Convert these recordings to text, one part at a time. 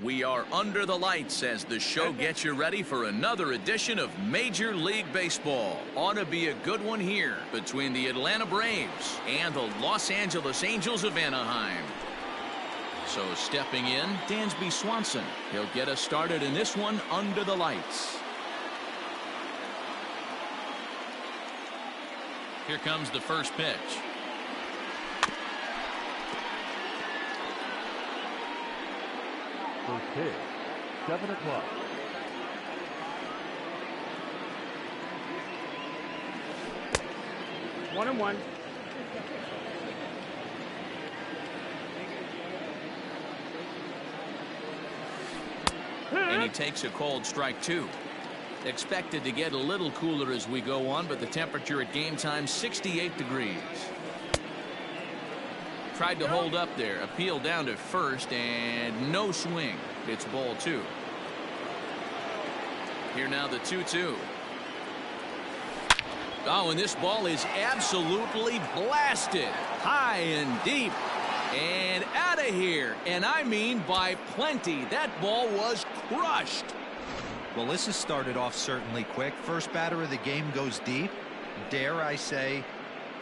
We are under the lights as the show gets you ready for another edition of Major League Baseball. Ought to be a good one here between the Atlanta Braves and the Los Angeles Angels of Anaheim. So stepping in, Dansby Swanson. He'll get us started in this one under the lights. Here comes the first pitch. First pitch, 7 o'clock. One and one. And he takes a cold strike two. Expected to get a little cooler as we go on, but the temperature at game time 68 degrees. Tried to hold up there, appeal down to first, and no swing. It's ball two. Here now the 2-2. Oh, and this ball is absolutely blasted high and deep and out of here, and I mean by plenty. That ball was crushed. Well, this has started off certainly quick. First batter of the game goes deep. Dare I say,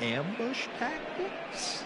ambush tactics?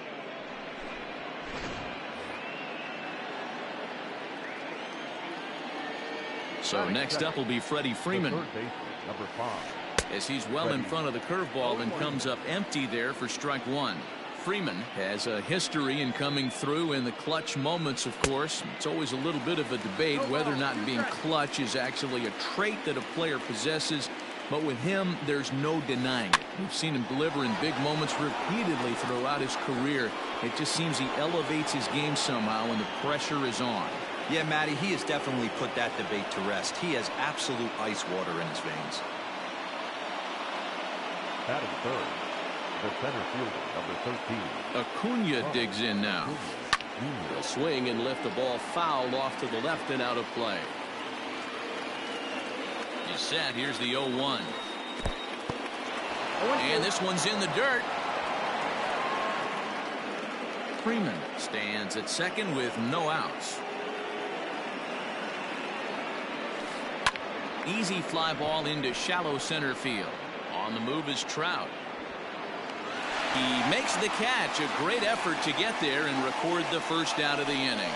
So next up will be Freddie Freeman, Third baseman, number 5. as he's well in front of the curveball and comes up empty there for strike one. Freeman has a history in coming through in the clutch moments, of course. It's always a little bit of a debate whether or not being clutch is actually a trait that a player possesses. But with him, there's no denying it. We've seen him deliver in big moments repeatedly throughout his career. It just seems he elevates his game somehow when the pressure is on. Yeah, Matty, he has definitely put that debate to rest. He has absolute ice water in his veins. Batting third, the center fielder, number 13. Acuna digs in now. He'll swing and lift the ball foul off to the left and out of play. He's set. Here's the 0-1. And this one's in the dirt. Freeman stands at second with no outs. Easy fly ball into shallow center field. On the move is Trout. He makes the catch. A great effort to get there and record the first out of the inning.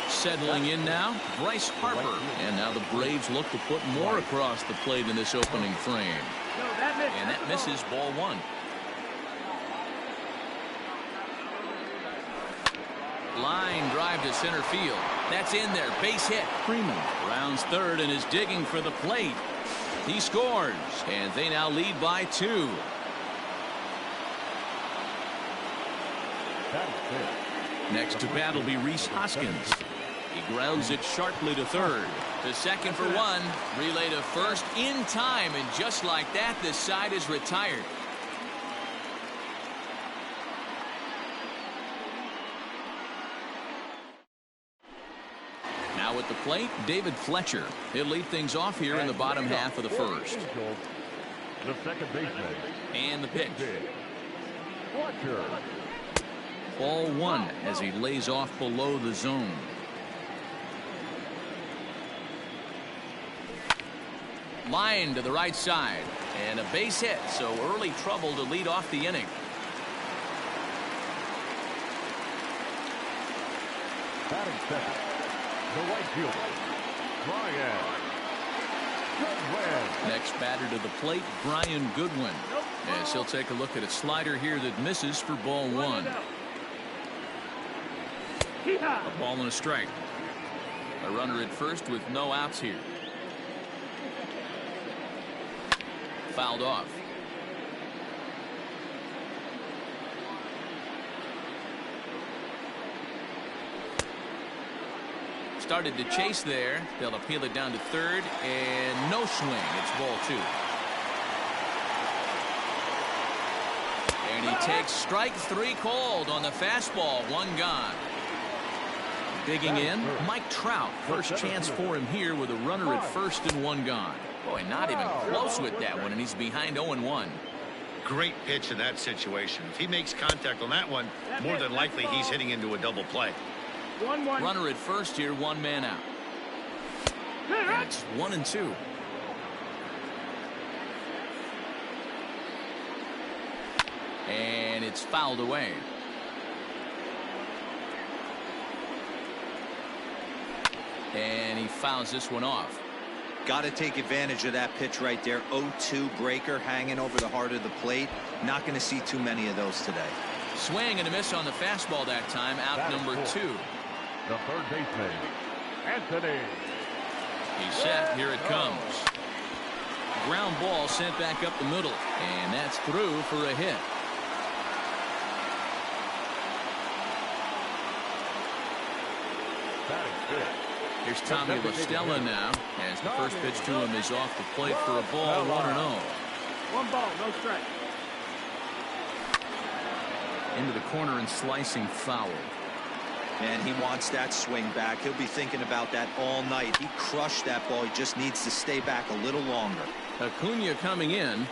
Settling in now, Bryce Harper. And now the Braves look to put more across the plate in this opening frame. And that misses ball one. Line drive to center field. That's in there. Base hit. Freeman rounds third and is digging for the plate. He scores, and they now lead by 2. Next to bat will be Rhys Hoskins. He grounds it sharply to third. To second for one. Relay to first in time, and just like that, the side is retired. Now at the plate, David Fletcher. He'll lead things off here in the bottom half of the first. The second baseman. And the pitch. Fletcher. Ball one as he lays off below the zone. Line to the right side. And a base hit, so early trouble to lead off the inning. Batting second, the right fielder, Brian Goodwin. Next batter to the plate, Brian Goodwin. As he'll take a look at a slider here that misses for ball one. A ball and a strike. A runner at first with no outs here. Fouled off. Started to chase there. They'll appeal it down to third, and no swing. It's ball two. And he takes strike three called on the fastball. One gone. Digging in, Mike Trout. First chance for him here with a runner at first and one gone. Boy, not even close with that one, and he's behind 0-1. Great pitch in that situation. If he makes contact on that one, more than likely he's hitting into a double play. Runner at first here, one man out. And it's 1-2. And it's fouled away. And he fouls this one off. Got to take advantage of that pitch right there. 0-2 breaker hanging over the heart of the plate. Not going to see too many of those today. Swing and a miss on the fastball that time. Out number 2. The third baseman, Anthony. He's set. Here it comes. Ground ball sent back up the middle. And that's through for a hit. Here's Tommy La Stella now, as the first pitch to him is off the plate for a ball, 1-0. 1 ball, no strike. Into the corner and slicing foul. And he wants that swing back. He'll be thinking about that all night. He crushed that ball. He just needs to stay back a little longer. Acuna coming in.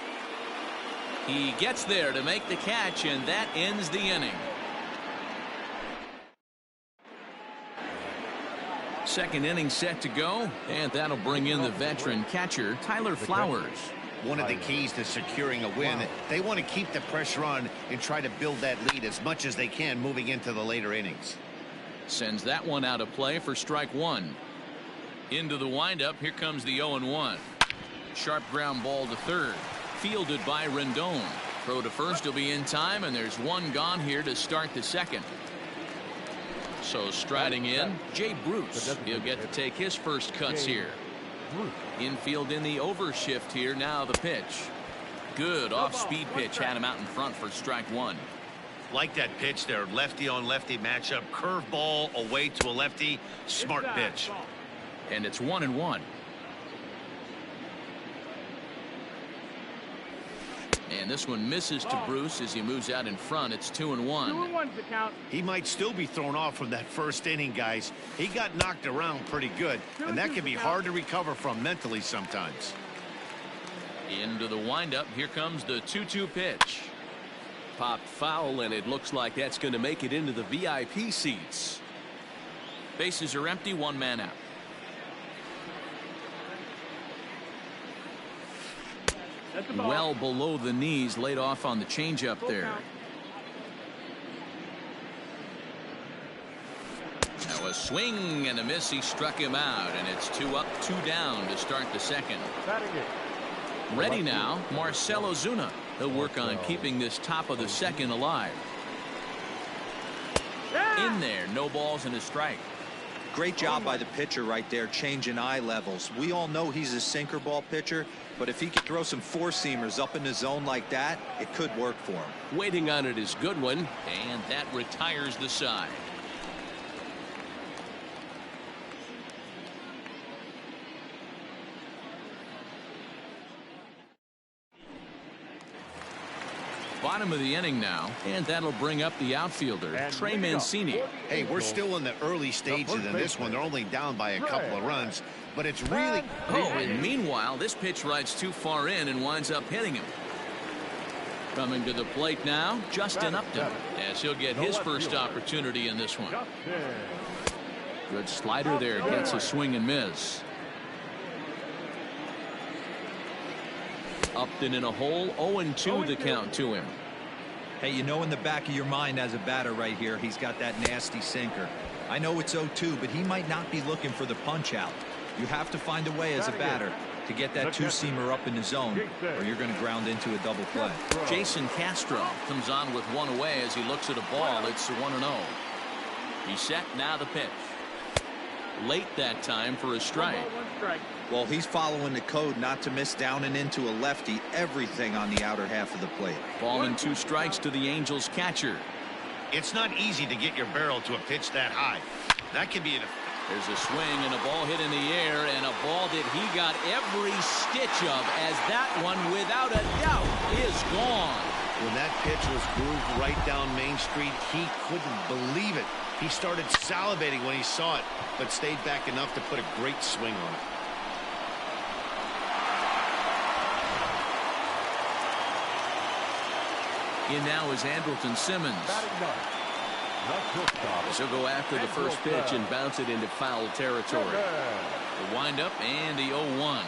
He gets there to make the catch, and that ends the inning. Second inning set to go, and that'll bring in the veteran catcher, Tyler Flowers. One of the keys to securing a win, they want to keep the pressure on and try to build that lead as much as they can moving into the later innings. Sends that one out of play for strike 1. Into the windup, here comes the 0-1. Sharp ground ball to third. Fielded by Rendon. Throw to first will be in time, and there's one gone here to start the second. So striding in, Jay Bruce. He'll get to take his first cuts here. Infield in the overshift here. Now the pitch. Good off-speed pitch. Had him out in front for strike 1. Like that pitch there. Lefty on lefty matchup. Curveball away to a lefty. Smart pitch. And it's 1-1. And this one misses to Bruce as he moves out in front. It's 2-1. 2-1's the count. He might still be thrown off from that first inning, guys. He got knocked around pretty good, and that can be hard to recover from mentally sometimes. Into the windup. Here comes the 2-2 pitch. Popped foul, and it looks like that's going to make it into the VIP seats. Bases are empty. One man out. Well below the knees, laid off on the changeup there. Now a swing and a miss. He struck him out, and it's 2 up, 2 down to start the second. Ready now, Marcell Ozuna. He'll work on keeping this top of the second alive. In there, no balls and a strike. Great job by the pitcher right there, changing eye levels. We all know he's a sinker ball pitcher, but if he could throw some four-seamers up in the zone like that, it could work for him. Waiting on it is Goodwin. And that retires the side. Bottom of the inning now, and that'll bring up the outfielder, Trey Mancini. Hey, we're still in the early stages in this one. They're only down by a couple of runs, but it's really... Oh, and meanwhile, this pitch rides too far in and winds up hitting him. Coming to the plate now, Justin Upton, as he'll get his first opportunity in this one. Good slider there, gets a swing and miss. Upton in a hole, 0-2 the count to him. Hey, you know in the back of your mind as a batter right here, he's got that nasty sinker. I know it's 0-2, but he might not be looking for the punch out. You have to find a way as a batter to get that two-seamer up in the zone, or you're going to ground into a double play. Jason Castro comes on with one away as he looks at a ball. It's 1-0. He's set, now the pitch. Late that time for a strike. Well, he's following the code not to miss down and into a lefty, everything on the outer half of the plate. Ball and 2 strikes to the Angels catcher. It's not easy to get your barrel to a pitch that high. That can be an... There's a swing and a ball hit in the air, and a ball that he got every stitch of, as that one, without a doubt, is gone. When that pitch was grooved right down Main Street, he couldn't believe it. He started salivating when he saw it, but stayed back enough to put a great swing on it. In now is Andrelton Simmons. So go after the first pitch and bounce it into foul territory. The windup and the 0-1.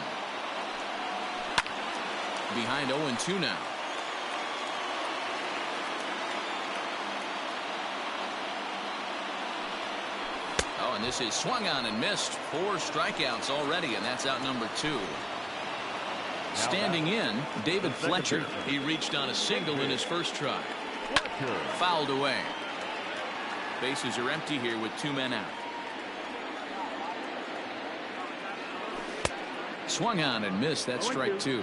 Behind 0-2 now. Oh, and this is swung on and missed. 4 strikeouts already, and that's out number 2. Standing in, David Fletcher. He reached on a single in his first try. Fouled away. Bases are empty here with 2 men out. Swung on and missed. That's strike 2.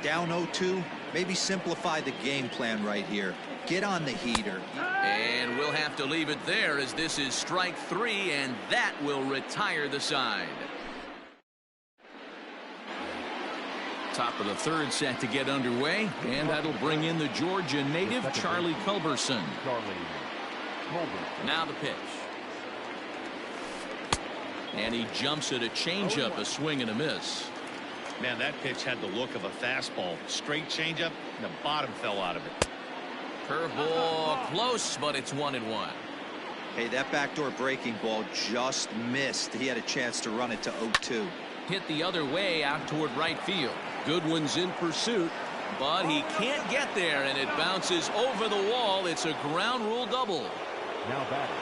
Down 0-2. Maybe simplify the game plan right here. Get on the heater. And we'll have to leave it there as this is strike 3, and that will retire the side. Top of the 3rd set to get underway, and that'll bring in the Georgia native Charlie Culberson. Now the pitch. And he jumps at a changeup, a swing and a miss. Man, that pitch had the look of a fastball. Straight changeup, and the bottom fell out of it. Curveball close, but it's 1-1. Hey, that backdoor breaking ball just missed. He had a chance to run it to 0-2. Hit the other way out toward right field. Goodwin's in pursuit. But he can't get there, and it bounces over the wall. It's a ground rule double. Now batting,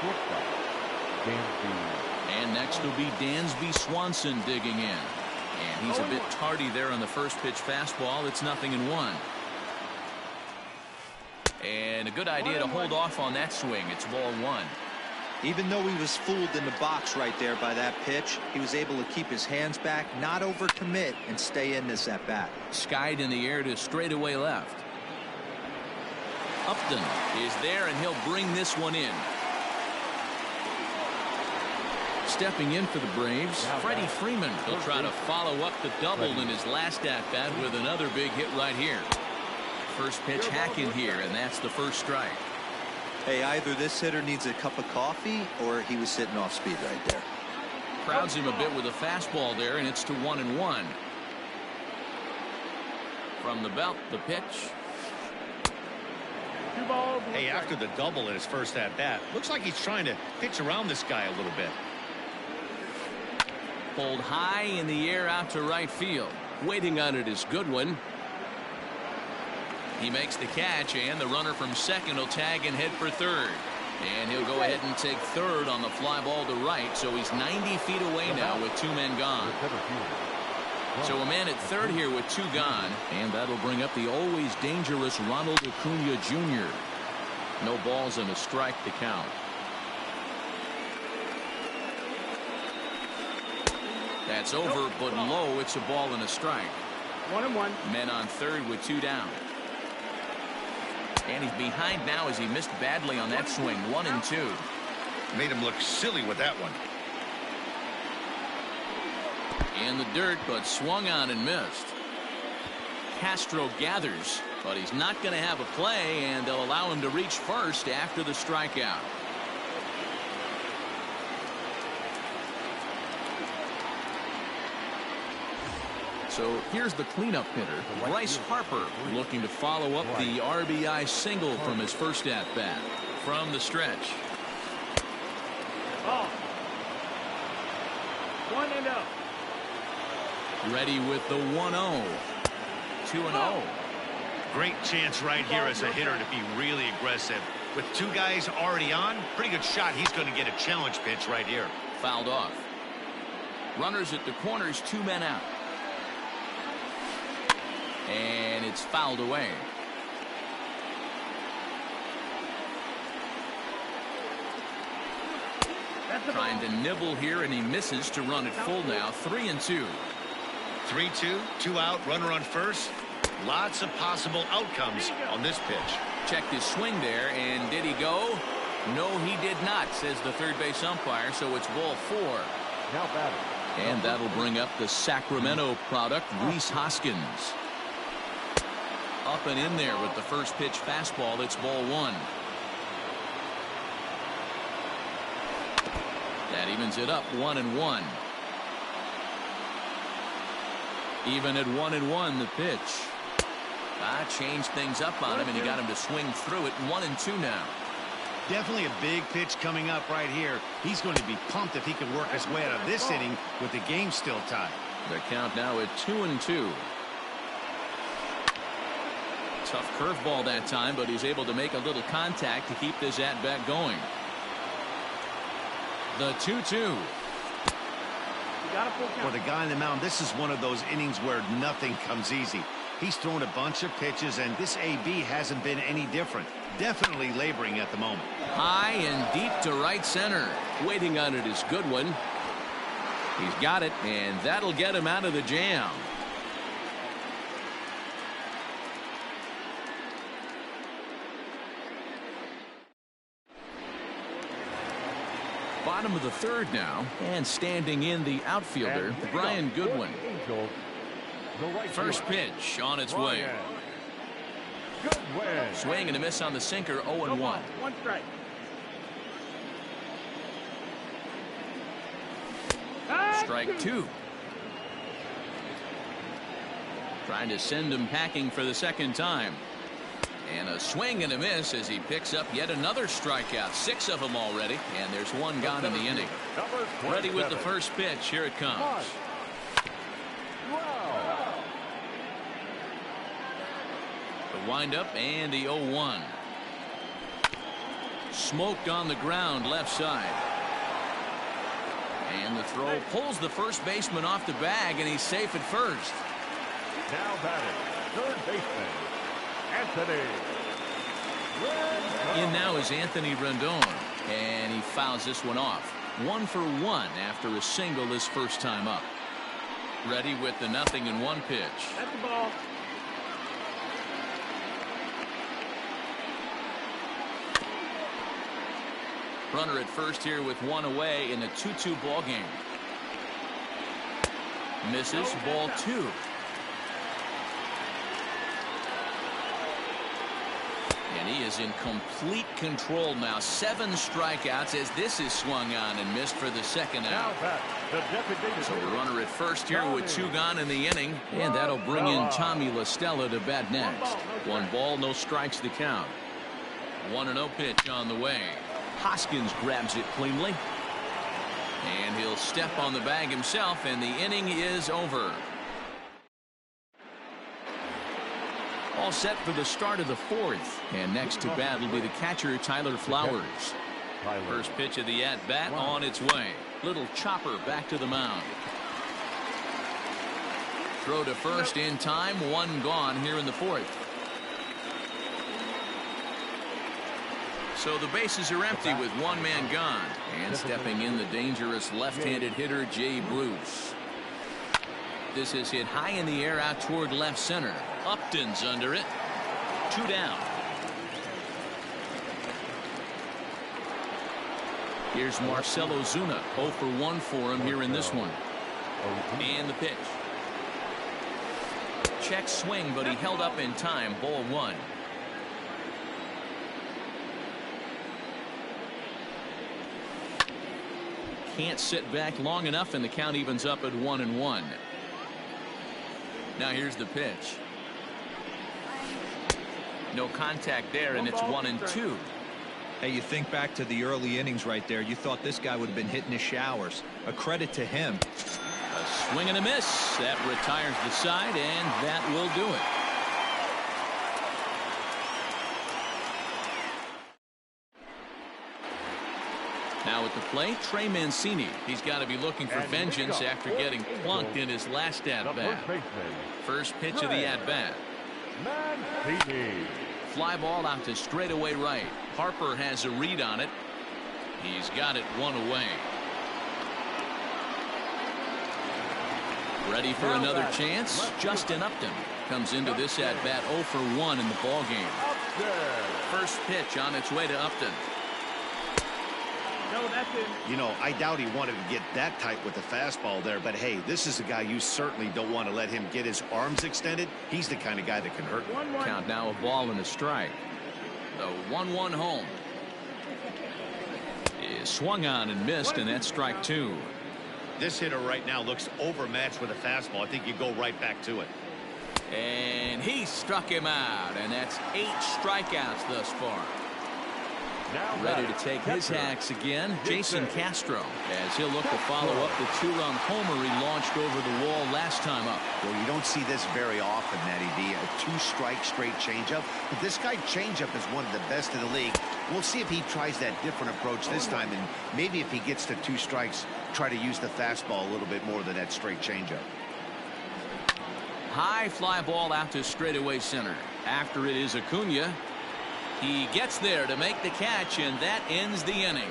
shortstop, Dansby. And next will be Dansby Swanson digging in. And he's a bit tardy there on the first pitch fastball. It's 0-1. And a good idea to hold off on that swing. It's ball 1. Even though he was fooled in the box right there by that pitch, he was able to keep his hands back, not overcommit, and stay in this at bat. Skied in the air to straightaway left. Upton is there, and he'll bring this one in. Stepping in for the Braves, Freddie Freeman. He'll try to follow up the double in his last at-bat with another big hit right here. First pitch hack in here, and that's the first strike. Hey, either this hitter needs a cup of coffee or he was sitting off speed right there. Crowds him a bit with a fastball there, and it's to 1-1. From the belt, the pitch. 2 balls. Hey, after the double in his first at-bat, looks like he's trying to pitch around this guy a little bit. Pulled high in the air out to right field. Waiting on it is Goodwin. He makes the catch, and the runner from second will tag and head for third. And he'll go ahead and take third on the fly ball to right, so he's 90 feet away now with 2 men gone. So a man at third here with 2 gone, and that'll bring up the always dangerous Ronald Acuna Jr. No balls and a strike to count. That's over, but low. It's a ball and a strike. 1-1. Men on third with 2 down. And he's behind now as he missed badly on that swing. 1-2. Made him look silly with that one. In the dirt, but swung on and missed. Castro gathers, but he's not going to have a play, and they'll allow him to reach first after the strikeout. So here's the cleanup hitter, Bryce Harper, looking to follow up the RBI single from his first at-bat. From the stretch. Ball. 1-0. Ready with the 1-0. 2-0. Great chance right here as a hitter to be really aggressive. With 2 guys already on, pretty good shot. He's going to get a challenge pitch right here. Fouled off. Runners at the corners, 2 men out. And it's fouled away. Trying to nibble here, and he misses to run it full now. 3-2. 3-2, 2 out, runner on first. Lots of possible outcomes on this pitch. Checked his swing there, and did he go? No, he did not, says the third base umpire, so it's ball 4. Now batting. And that'll bring up the Sacramento product, Rhys Hoskins. Up and in there with the first pitch fastball. It's ball 1. That evens it up 1-1. Even at 1-1, the pitch. Changed things up on him, and he got him to swing through it. 1-2 now. Definitely a big pitch coming up right here. He's going to be pumped if he can work his way out of this inning with the game still tied. The count now at 2-2. Tough curveball that time, but he's able to make a little contact to keep this at-bat going. The 2-2. For the guy on the mound, this is one of those innings where nothing comes easy. He's thrown a bunch of pitches, and this AB hasn't been any different. Definitely laboring at the moment. High and deep to right center. Waiting on it is good one. He's got it, and that'll get him out of the jam. Bottom of the third now, and standing in the outfielder, Brian Goodwin. First pitch on its way. Swing and a miss on the sinker, 0-1. One strike. Strike two. Trying to send him packing for the second time. And a swing and a miss as he picks up yet another strikeout. 6 of them already, and there's one gone in the inning. Ready with the first pitch. Here it comes. The windup and the 0-1. Smoked on the ground left side. And the throw pulls the first baseman off the bag, and he's safe at first. Now batting, third baseman, Anthony Rendon. In now is Anthony Rendon, and he fouls this one off. 1 for 1 after a single his first time up. Ready with the 0-1 pitch. That's the ball. Runner at first here with 1 away in a 2-2 ball game. Misses, ball 2. And he is in complete control now. 7 strikeouts as this is swung on and missed for the second out. So the runner at first here with 2 gone in the inning, and that'll bring in Tommy La Stella to bat next. 1 ball, no strikes the count. 1-0 pitch on the way. Hoskins grabs it cleanly. And he'll step on the bag himself, and the inning is over. All set for the start of the 4th. And next to bat will be the catcher, Tyler Flowers. First pitch of the at-bat on its way. Little chopper back to the mound. Throw to first in time. 1 gone here in the 4th. So the bases are empty with 1 man gone. And stepping in the dangerous left-handed hitter, Jay Bruce. This is hit high in the air out toward left center. Upton's under it. 2 down. Here's Marcell Ozuna. 0 for 1 for him here in this one. And the pitch. Check swing, but he held up in time. Ball 1. Can't sit back long enough, and the count evens up at 1-1. Now here's the pitch. No contact there, and it's 1-2. Hey, you think back to the early innings right there. You thought this guy would have been hitting his showers. A credit to him. A swing and a miss. That retires the side, and that will do it. Now at the plate, Trey Mancini. He's got to be looking for vengeance after getting plunked in his last at-bat. First pitch of the at-bat. Fly ball out to straightaway right. Harper has a read on it. He's got it 1 away. Ready for another chance? Justin Upton comes into this at-bat 0 for 1 in the ball game. First pitch on its way to Upton. No, that's in. You know, I doubt he wanted to get that tight with the fastball there, but hey, this is a guy you certainly don't want to let him get his arms extended. He's the kind of guy that can hurt you. 1-1. Count now, a ball and a strike. The 1-1 home is swung on and missed, and that's strike 2. This hitter right now looks overmatched with a fastball. I think you go right back to it. And he struck him out, and that's 8 strikeouts thus far. Ready to take his hacks again, Jason Castro, as he'll look to follow up the two-run homer he launched over the wall last time up. Well, you don't see this very often, Matty V. A two-strike straight changeup. But this guy changeup is one of the best in the league. We'll see if he tries that different approach this time, and maybe if he gets to 2 strikes, try to use the fastball a little bit more than that straight changeup. High fly ball out to straightaway center. After it is Acuna. He gets there to make the catch, and that ends the inning.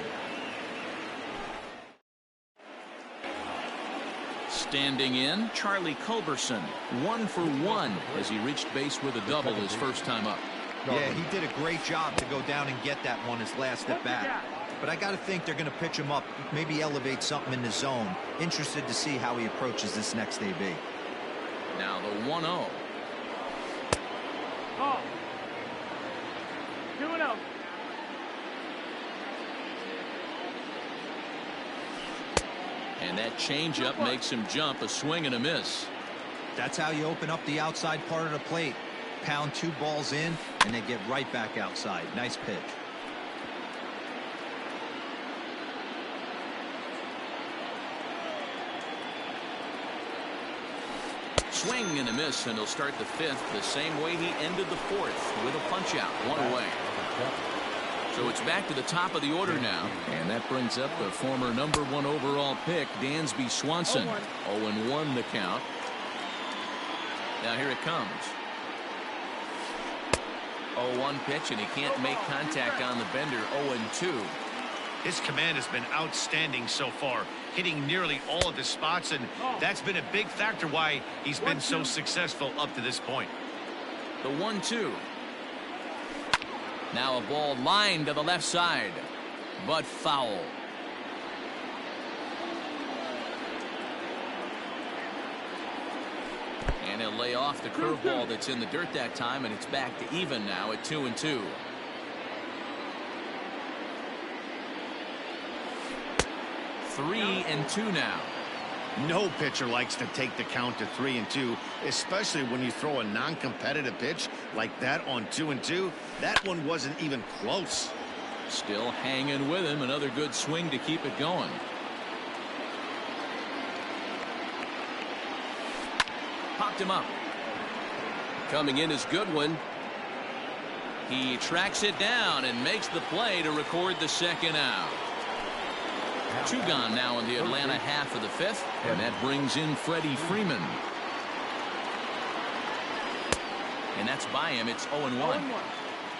Standing in, Charlie Culberson, 1 for 1 as he reached base with a double his first time up. Yeah, he did a great job to go down and get that one his last at bat. But I got to think they're going to pitch him up, maybe elevate something in the zone. Interested to see how he approaches this next AB. Now the 1-0. Oh. 2-0. And that changeup makes him jump, a swing and a miss. That's how you open up the outside part of the plate. Pound 2 balls in and then get right back outside. Nice pitch. Swing and a miss, and he'll start the 5th the same way he ended the 4th with a punch out, 1 away. So it's back to the top of the order now, and that brings up the former #1 overall pick, Dansby Swanson. 0-1 the count. Now here it comes. 0-1 pitch, and he can't make contact on the bender. 0-2. His command has been outstanding so far, hitting nearly all of his spots, and that's been a big factor why he's been so successful up to this point. The 1-2. Now a ball lined to the left side, but foul. And he'll lay off the curveball that's in the dirt that time, and it's back to even now at 2-2. Three and 2 now. No pitcher likes to take the count to 3-2, especially when you throw a non-competitive pitch like that on 2-2. That one wasn't even close. Still hanging with him. Another good swing to keep it going. Popped him up. Coming in is Goodwin. He tracks it down and makes the play to record the second out. 2 gone now in the Atlanta half of the 5th, and that brings in Freddie Freeman. And that's by him. It's 0-1.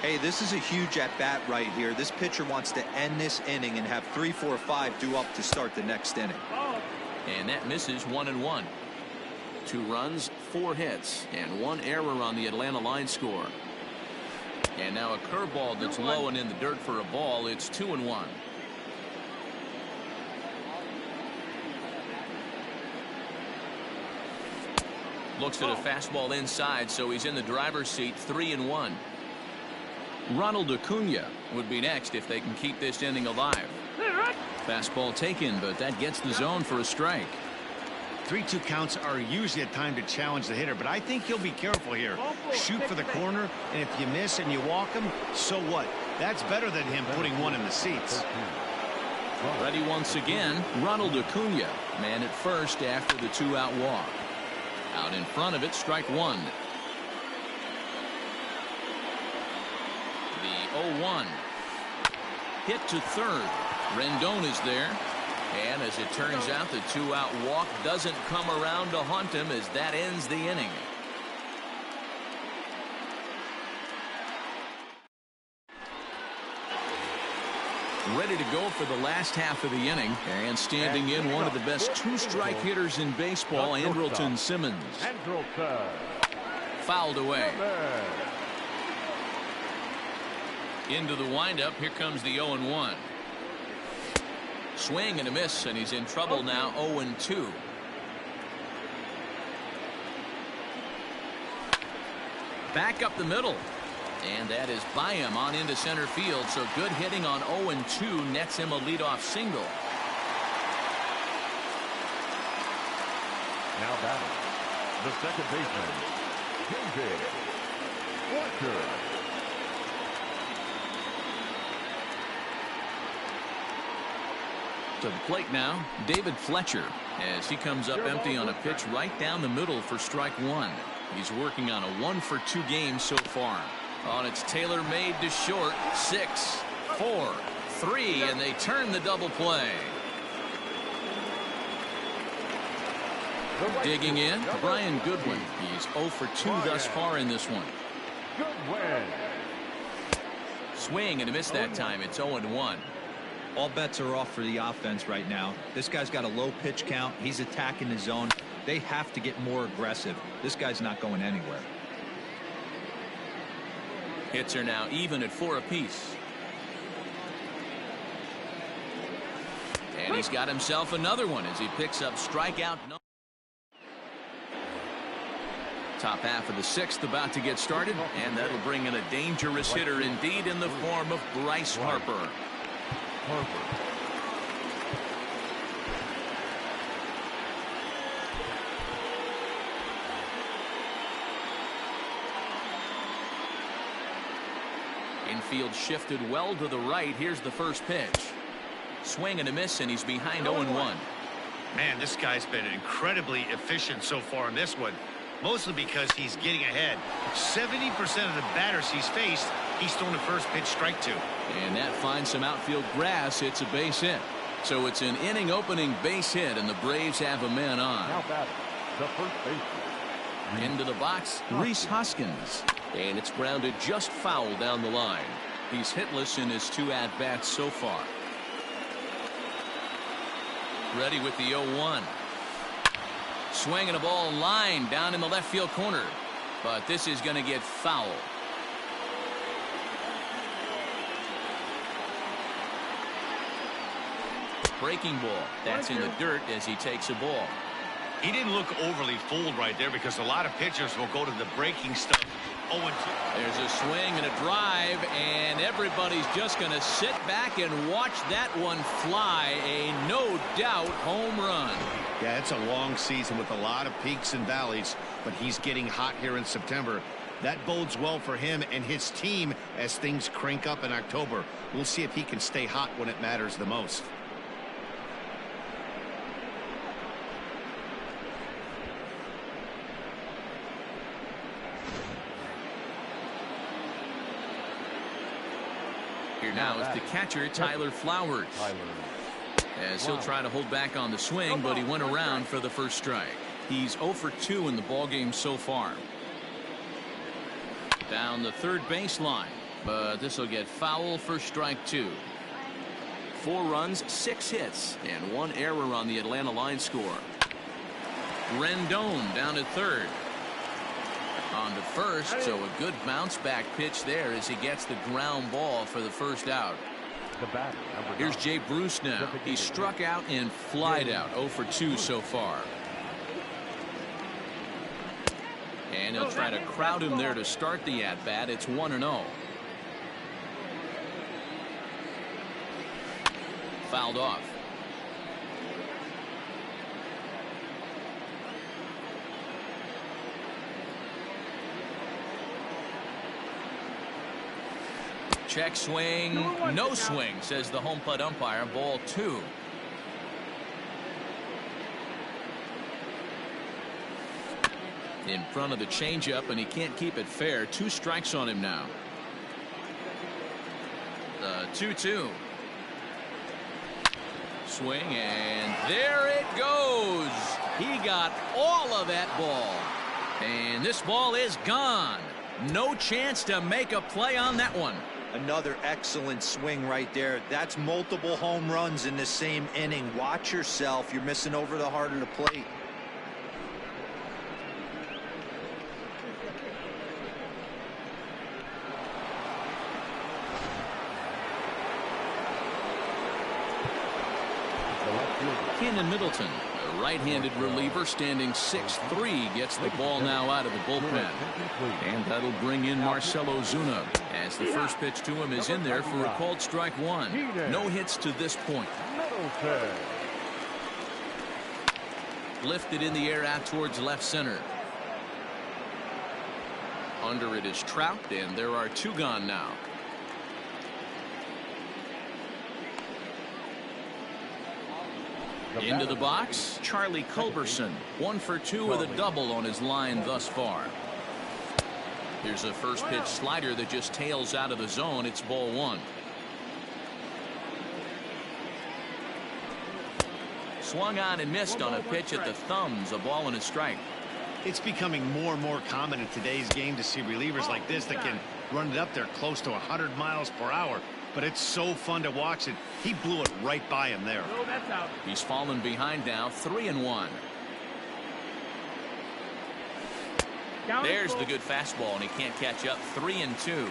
Hey, this is a huge at-bat right here. This pitcher wants to end this inning and have 3, 4, 5 due up to start the next inning. And that misses. 1-1. 2 runs, 4 hits, and 1 error on the Atlanta line score. And now a curveball that's low and in the dirt for a ball. It's 2-1. Looks at a fastball inside, so he's in the driver's seat. 3-1. Ronald Acuna would be next if they can keep this inning alive. Fastball taken, but that gets the zone for a strike. 3-2 counts are usually a time to challenge the hitter, but I think he'll be careful here. Shoot for the corner, and if you miss and you walk him, so what? That's better than him putting one in the seats. Ready once again, Ronald Acuna, man at first after the 2-out walk. Out in front of it, strike 1. The 0-1. Hit to third. Rendon is there. And as it turns out, the 2-out walk doesn't come around to haunt him as that ends the inning. Ready to go for the last half of the inning, and standing in one of the best 2-strike hitters in baseball, Andrelton Simmons. Fouled away. Into the windup. Here comes the 0-1. Swing and a miss, and he's in trouble now. 0-2. Back up the middle. And that is by him on into center field. So good hitting on 0-2 nets him a leadoff single. Now batting, the second baseman, David Walker. To the plate now, David Fletcher, as he comes up empty on a pitch right down the middle for strike one. He's working on a 1-for-2 game so far. On it's Taylor made to short. 6, 4, 3, and they turn the double play. Digging in, Brian Goodwin. He's 0 for 2 thus far in this one. Goodwin. Swing and a miss that time. It's 0-1. All bets are off for the offense right now. This guy's got a low pitch count. He's attacking the zone. They have to get more aggressive. This guy's not going anywhere. Hits are now even at 4 apiece. And he's got himself another one as he picks up strikeout number. Top half of the 6th about to get started, and that'll bring in a dangerous hitter indeed in the form of Bryce Harper. Infield shifted well to the right. Here's the first pitch. Swing and a miss, and he's behind 0-1. Man, this guy's been incredibly efficient so far in this one. Mostly because he's getting ahead. 70% of the batters he's faced, he's thrown the first pitch strike to. And that finds some outfield grass. It's a base hit. So it's an inning opening base hit, and the Braves have a man on. Now batting, the first baseman. Into the box, Rhys Hoskins. And it's grounded just foul down the line. He's hitless in his 2 at-bats so far. Ready with the 0-1. Swinging a ball line down in the left field corner. But this is going to get foul. Breaking ball. That's in the dirt as he takes a ball. He didn't look overly fooled right there because a lot of pitchers will go to the breaking stuff. 0-2. There's a swing and a drive, and everybody's just going to sit back and watch that one fly. A no-doubt home run. Yeah, it's a long season with a lot of peaks and valleys, but he's getting hot here in September. That bodes well for him and his team as things crank up in October. We'll see if he can stay hot when it matters the most. Here now is the catcher, Tyler Flowers. As he'll try to hold back on the swing, but he went around for the first strike. He's 0 for 2 in the ballgame so far. Down the third baseline, but this will get foul for strike 2. 4 runs, 6 hits, and 1 error on the Atlanta line score. Rendon down at third. On to first, so a good bounce back pitch there as he gets the ground ball for the first out. The batter, Here's Jay Bruce now. He struck out and flied out. 0 for 2 so far. And he'll try to crowd him there to start the at-bat. It's 1-0. Fouled off. Check swing, no swing, says the home plate umpire. Ball 2. In front of the changeup, and he can't keep it fair. 2 strikes on him now. The 2-2. Swing, and there it goes. He got all of that ball. And this ball is gone. No chance to make a play on that one. Another excellent swing right there. That's multiple home runs in the same inning. Watch yourself. You're missing over the heart of the plate. Cannon Middleton, a right-handed reliever standing 6'3", gets the ball now out of the bullpen. And that'll bring in Marcell Ozuna as the first pitch to him is in there for a called strike 1. No hits to this point. Lifted in the air out towards left center. Under it is Trout, and there are 2 gone now. Into the box, Charlie Culberson. 1 for 2 with a double on his line thus far. Here's a first pitch slider that just tails out of the zone. It's ball 1. Swung on and missed on a pitch at the thumbs. A ball and a strike. It's becoming more and more common in today's game to see relievers like this that can run it up there close to 100 miles per hour. But it's so fun to watch it. He blew it right by him there. Oh, that's out. He's fallen behind now, 3-1. There's the good fastball, and he can't catch up. 3-2.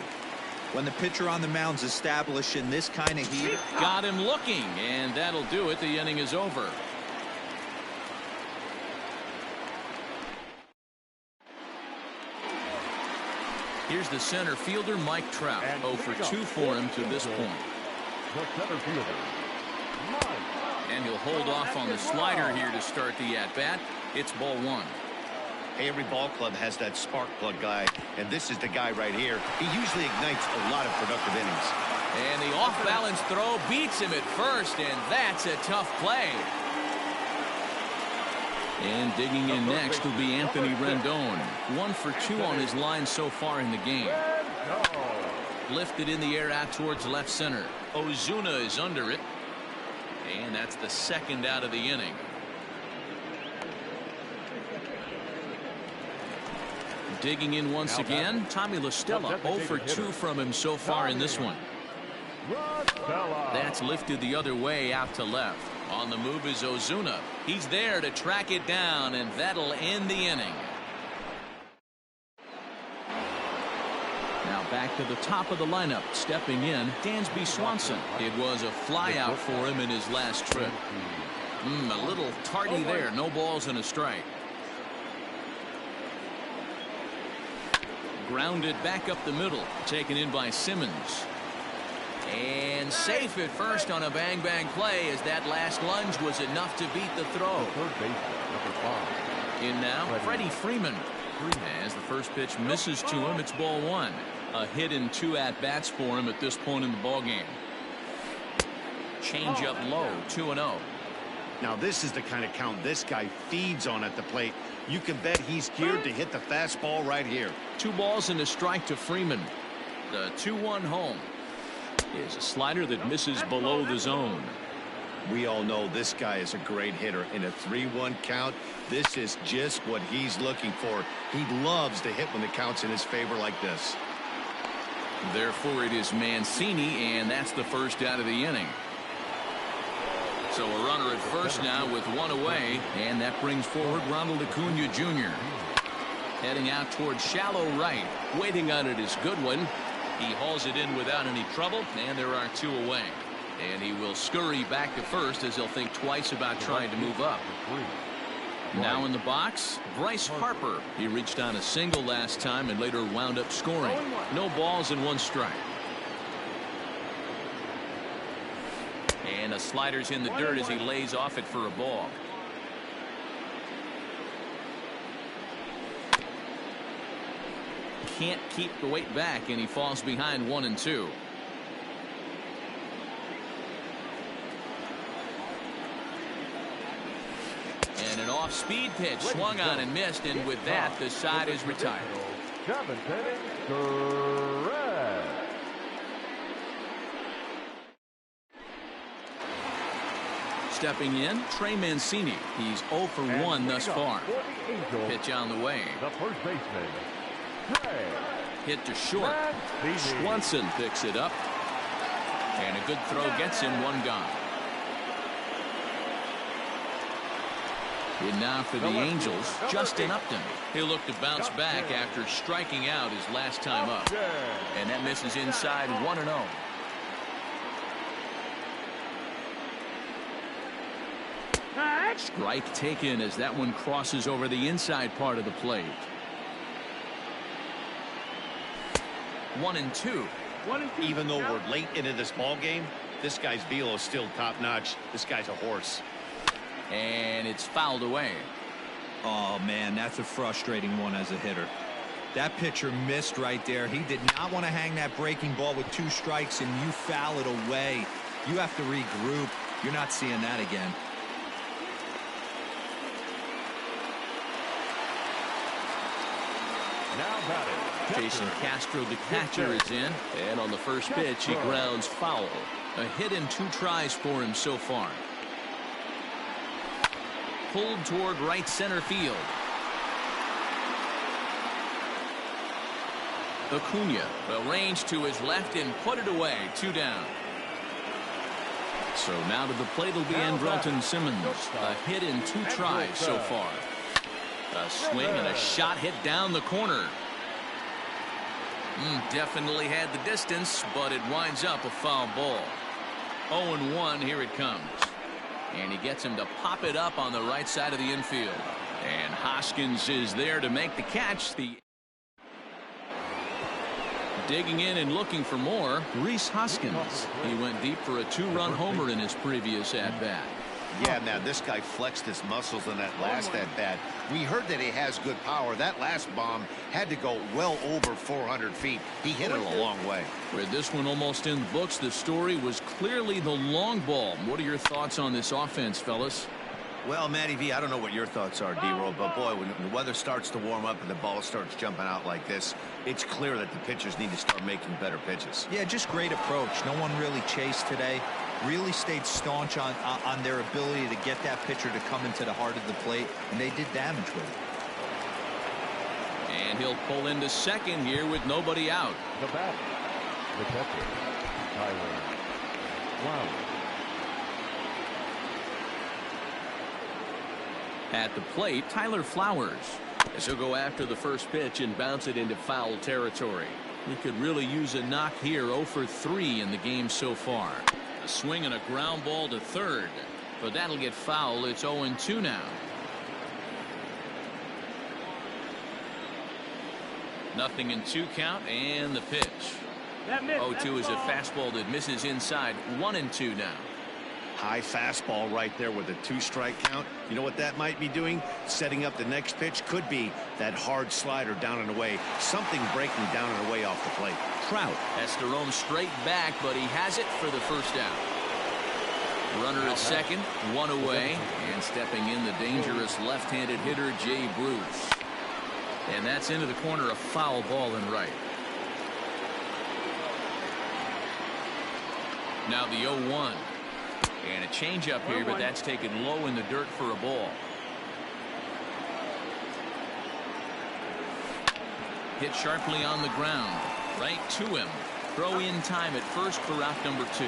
When the pitcher on the mound's establishing this kind of heat. Got him looking, and that'll do it. The inning is over. Here's the center fielder, Mike Trout. 0 for 2 for him to this point. The center fielder, Mike. And he'll hold off on the slider here to start the at-bat. It's ball 1. Hey, every ball club has that spark plug guy, and this is the guy right here. He usually ignites a lot of productive innings. And the off-balance throw beats him at first, and that's a tough play. And digging in next will be Anthony Rendon. 1 for 2 on his line so far in the game. Lifted in the air out towards left center. Ozuna is under it. And that's the second out of the inning. Digging in once again, Tommy La Stella. 0 for 2 from him so far in this one. That's lifted the other way out to left. On the move is Ozuna. He's there to track it down, and that'll end the inning. Now back to the top of the lineup. Stepping in, Dansby Swanson. It was a flyout for him in his last trip. A little tardy there. No balls and a strike. Grounded back up the middle. Taken in by Simmons. And safe at first on a bang-bang play, as that last lunge was enough to beat the throw. Third baseman, number 5. In now, Freddie Freeman. As the first pitch misses to him, it's ball 1. A hit in 2 at-bats for him at this point in the ballgame. Change up low, 2-0. Now this is the kind of count this guy feeds on at the plate. You can bet he's geared to hit the fastball right here. 2 balls and a strike to Freeman. The 2-1 home. Is a slider that misses below the zone. We all know this guy is a great hitter. In a 3-1 count, this is just what he's looking for. He loves to hit when the count's in his favor like this. Therefore, it is Mancini, and that's the first out of the inning. So a runner at first now with 1 away, and that brings forward Ronald Acuna Jr. Heading out towards shallow right. Waiting on it is Goodwin. He hauls it in without any trouble, and there are 2 away. And he will scurry back to first as he'll think twice about trying to move up. Now in the box, Bryce Harper. He reached on a single last time and later wound up scoring. No balls and 1 strike. And a slider's in the dirt as he lays off it for a ball. Can't keep the weight back, and he falls behind 1-2. And an off-speed pitch swung on and missed, and with that the side is retired. Stepping in, Trey Mancini. He's 0 for 1 thus far. Pitch on the way. The first baseman, Hit to short. Swanson picks it up. And a good throw gets him 1 gone. And now for the Angels, Justin Upton. He'll look to bounce back after striking out his last time up. And that misses inside 1-0. Strike taken as that one crosses over the inside part of the plate. 1-2. Even though we're late into this ball game, this guy's velo is still top notch. This guy's a horse. And it's fouled away. Oh man, that's a frustrating one as a hitter. That pitcher missed right there. He did not want to hang that breaking ball with 2 strikes, and you foul it away. You have to regroup. You're not seeing that again. Jason Castro, the catcher, is in. And on the first pitch, he grounds foul. A hit in 2 tries for him so far. Pulled toward right center field. Acuna will range to his left and put it away. 2 down. So now to the plate will be Andrelton Simmons. A hit in 2 tries so far. A swing and a shot hit down the corner. Definitely had the distance, but it winds up a foul ball. 0-1, here it comes. And he gets him to pop it up on the right side of the infield. And Hoskins is there to make the catch. Digging in and looking for more, Rhys Hoskins. He went deep for a 2-run homer in his previous at-bat. Yeah, man, this guy flexed his muscles in that last at-bat. We heard that he has good power. That last bomb had to go well over 400 feet. He hit it a long way. With this one almost in the books, the story was clearly the long ball. What are your thoughts on this offense, fellas? Well, Matty V, I don't know what your thoughts are, D-Roll, but boy, when the weather starts to warm up and the ball starts jumping out like this, it's clear that the pitchers need to start making better pitches. Yeah, just great approach. No one really chased today. Really stayed staunch on their ability to get that pitcher to come into the heart of the plate, and they did damage with it. And he'll pull into second here with nobody out. The bat, the catcher, Tyler Flowers. At the plate, Tyler Flowers. As he'll go after the first pitch and bounce it into foul territory. He could really use a knock here. 0 for 3 in the game so far. A swing and a ground ball to third. But that'll get foul. It's 0-2 now. Nothing in 2 count and the pitch. 0-2 is a fastball that misses inside. 1-2 now. High fastball right there with a 2-strike count. You know what that might be doing? Setting up the next pitch. Could be that hard slider down and away. Something breaking down and away off the plate. Trout has to roam straight back, but he has it for the first out. Runner at second, 1 away, and stepping in the dangerous left-handed hitter Jay Bruce. And that's into the corner, a foul ball and right. Now the 0-1. And a changeup here, but that's taken low in the dirt for a ball. Hit sharply on the ground. Right to him. Throw in time at first for out number 2.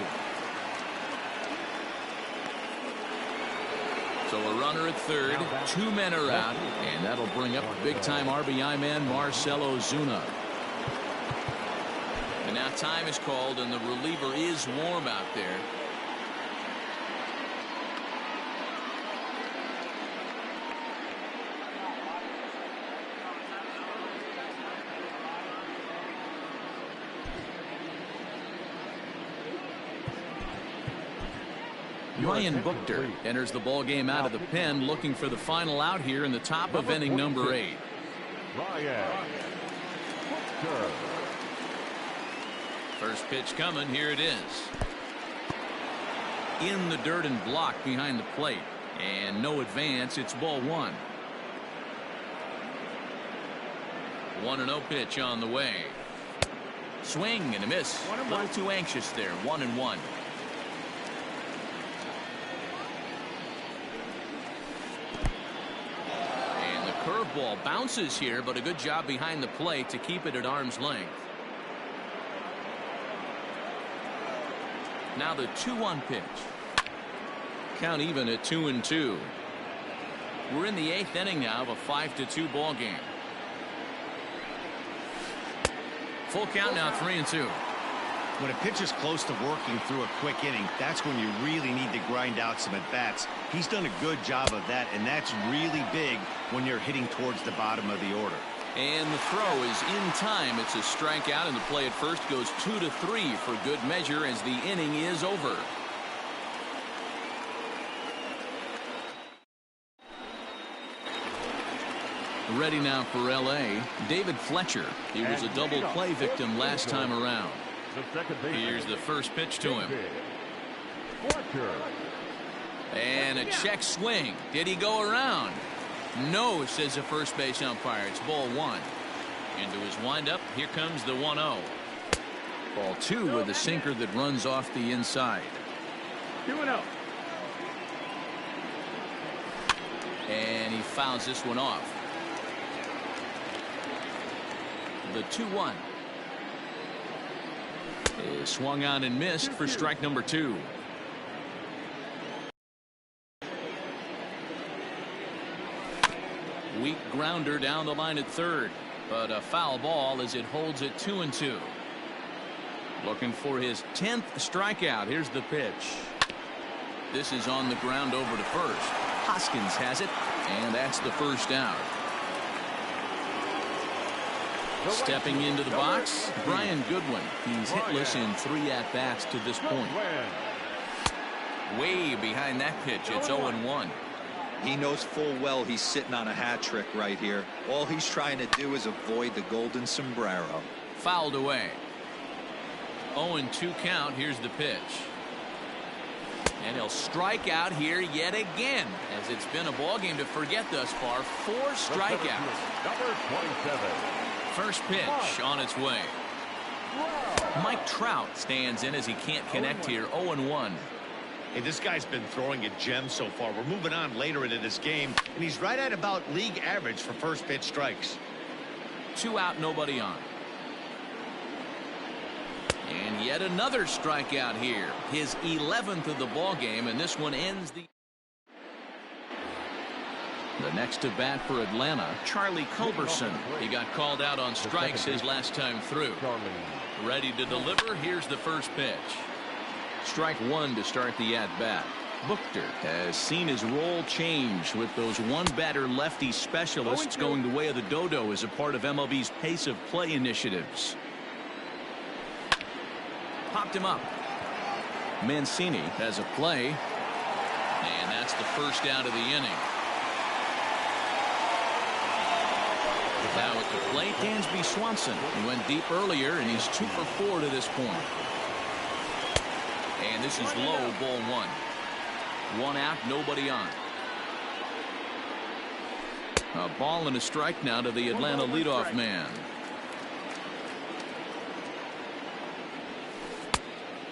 So a runner at third. 2 men are out. And that'll bring up big-time RBI man Marcell Ozuna. And now time is called, and the reliever is warm out there. Ryan Buchter enters the ball game out of the pen, looking for the final out here in the top of inning number 8. Ryan Buchter. First pitch coming. Here it is. In the dirt and blocked behind the plate. And no advance. It's ball 1. 1-0 pitch on the way. Swing and a miss. A little too anxious there. 1-1. Curveball bounces here, but a good job behind the plate to keep it at arm's length. Now the 2-1 pitch. Count even at 2-2. We're in the 8th inning now of a 5-2 ball game. Full count now, 3-2. When a pitch is close to working through a quick inning, that's when you really need to grind out some at-bats. He's done a good job of that, and that's really big when you're hitting towards the bottom of the order. And the throw is in time. It's a strikeout, and the play at first goes 2-3 for good measure as the inning is over. Ready now for L.A., David Fletcher. He was a double play victim last time around. Here's the first pitch to him. And a check swing. Did he go around? No, says the first base umpire. It's ball 1. Into his windup. Here comes the 1-0. Ball 2 with a sinker that runs off the inside. 2-0. And he fouls this one off. The 2-1 is swung on and missed for strike number 2. Weak grounder down the line at third, but a foul ball as it holds it 2-2. Looking for his 10th strikeout. Here's the pitch. This is on the ground over to first. Hoskins has it, and that's the first out. Stepping into the box, Brian Goodwin. He's hitless in 3 at-bats to this point. Way behind that pitch. It's 0-1. He knows full well he's sitting on a hat trick right here. All he's trying to do is avoid the golden sombrero. Fouled away. 0-2 count. Here's the pitch. And he'll strike out here yet again, as it's been a ball game to forget thus far. 4 strikeouts. Number 27. First pitch on its way. Mike Trout stands in as he can't connect here. 0-1. Hey, this guy's been throwing a gem so far. We're moving on later into this game, and he's right at about league average for first pitch strikes. 2 out, nobody on. And yet another strikeout here. His 11th of the ball game, and this one ends the. The next to bat for Atlanta, Charlie Culberson. He got called out on strikes his last time through. Ready to deliver. Here's the first pitch. Strike 1 to start the at-bat. Buchter has seen his role change with those one-batter lefty specialists going the way of the dodo as a part of MLB's pace of play initiatives. Popped him up. Mancini has a play, and that's the first out of the inning. Now at the plate, Dansby Swanson. He went deep earlier, and he's 2 for 4 to this point. And this is low, ball 1. 1 out, nobody on. A ball and a strike now to the Atlanta leadoff man.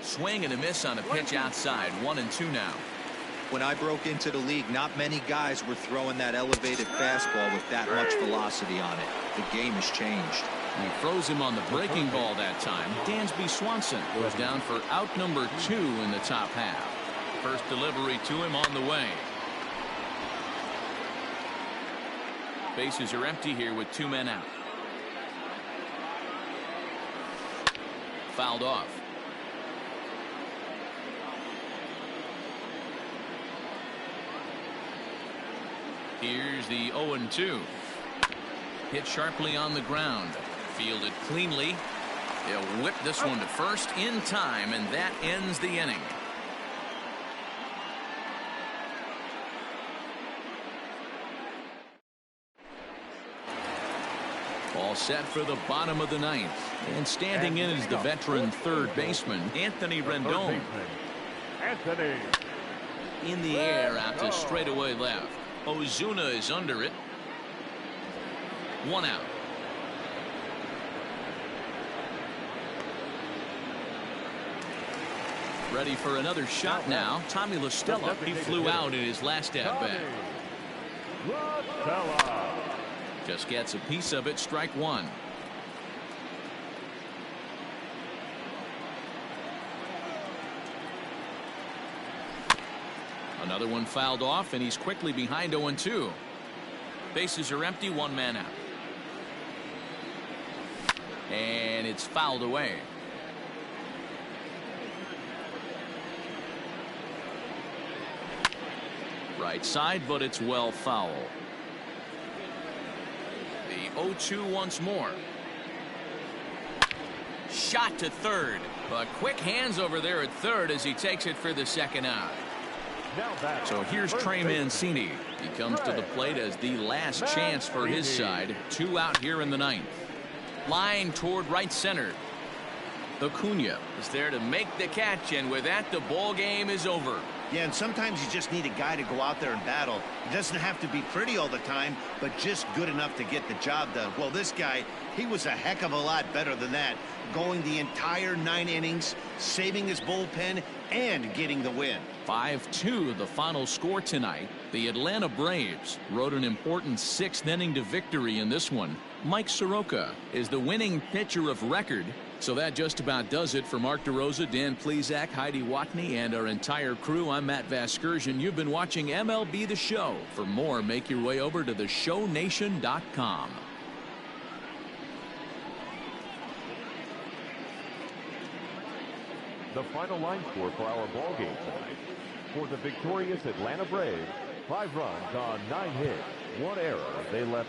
Swing and a miss on a pitch outside. 1-2 now. When I broke into the league, not many guys were throwing that elevated fastball with that much velocity on it. The game has changed. He throws him on the breaking ball that time. Dansby Swanson goes down for out number 2 in the top half. First delivery to him on the way. Bases are empty here with 2 men out. Fouled off. Here's the 0-2. Hit sharply on the ground. Fielded cleanly. They'll whip this one to first in time, and that ends the inning. All set for the bottom of the 9th. And standing in is the veteran third baseman, Anthony Rendon. Anthony. In the air out to straightaway left. Ozuna is under it. 1 out. Ready for another shot now. Tommy La Stella. He flew out in his last at-bat. Just gets a piece of it. Strike 1. Another one fouled off, and he's quickly behind 0-2. Bases are empty. 1 man out. And it's fouled away. Right side, but it's well foul. The 0-2 once more. Shot to third, but quick hands over there at third as he takes it for the second out. So here's Trey Mancini. He comes to the plate as the last chance for his side. 2 out here in the 9th. Line toward right center. Acuna is there to make the catch, and with that, the ball game is over. Yeah, and sometimes you just need a guy to go out there and battle. It doesn't have to be pretty all the time, but just good enough to get the job done. Well, this guy, he was a heck of a lot better than that, going the entire 9 innings, saving his bullpen, and getting the win. 5-2 the final score tonight. The Atlanta Braves rode an important 6th inning to victory in this one. Mike Soroka is the winning pitcher of record. So that just about does it for Mark DeRosa, Dan Plesac, Heidi Watney, and our entire crew. I'm Matt Vasgersian. You've been watching MLB The Show. For more, make your way over to theshownation.com. The final line score for our ball game tonight. For the victorious Atlanta Braves, 5 runs on 9 hits, 1 error. They left